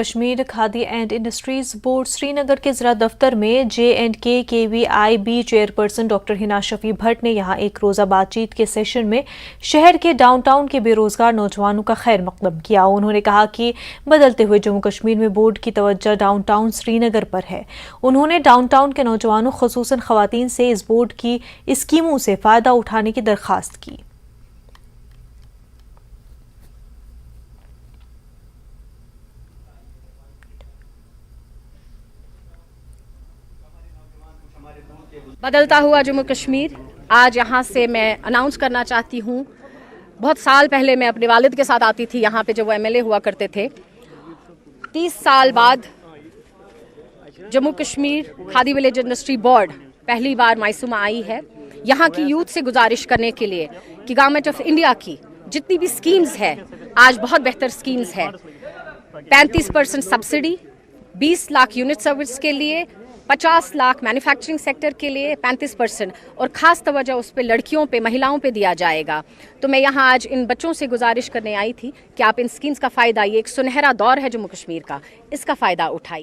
Kashmir khadi and industries board Srinagar के ज़िला दफ्तर में JNK-KVIB chairperson doctor Hina Shafi Bhatt ने यहां एक रोज़ा बातचीत के सेशन में शहर के डाउनटाउन के बेरोजगार नौजवानों का खैर मकदम किया। उन्होंने कहा कि बदलते हुए जम्मू कश्मीर में बोर्ड की तवज्जो डाउनटाउन श्रीनगर पर है। उन्होंने डाउनटाउन के नौजवानों खुसूसन खवातीन से इस बोर्ड की स्कीमों से फ़ायदा उठाने की दरख्वास्त की। बदलता हुआ जम्मू कश्मीर, आज यहाँ से मैं अनाउंस करना चाहती हूँ। बहुत साल पहले मैं अपने वालिद के साथ आती थी यहाँ पे जब वो MLA हुआ करते थे। 30 साल बाद Jammu Kashmir khadi village industry board पहली बार मायसूमा आई है। यहाँ की यूथ से गुजारिश करने के लिए कि गवर्नमेंट ऑफ इंडिया की जितनी भी स्कीम्स है, आज बहुत बेहतर स्कीम्स है। 35% सब्सिडी, 20 लाख यूनिट सर्विस के लिए, 50 लाख मैन्युफैक्चरिंग सेक्टर के लिए 35% और ख़ास तवज्जो उस पर लड़कियों पे, महिलाओं पे दिया जाएगा। तो मैं यहाँ आज इन बच्चों से गुजारिश करने आई थी कि आप इन स्कीम्स का फ़ायदा, ये एक सुनहरा दौर है जम्मू कश्मीर का, इसका फ़ायदा उठाइए।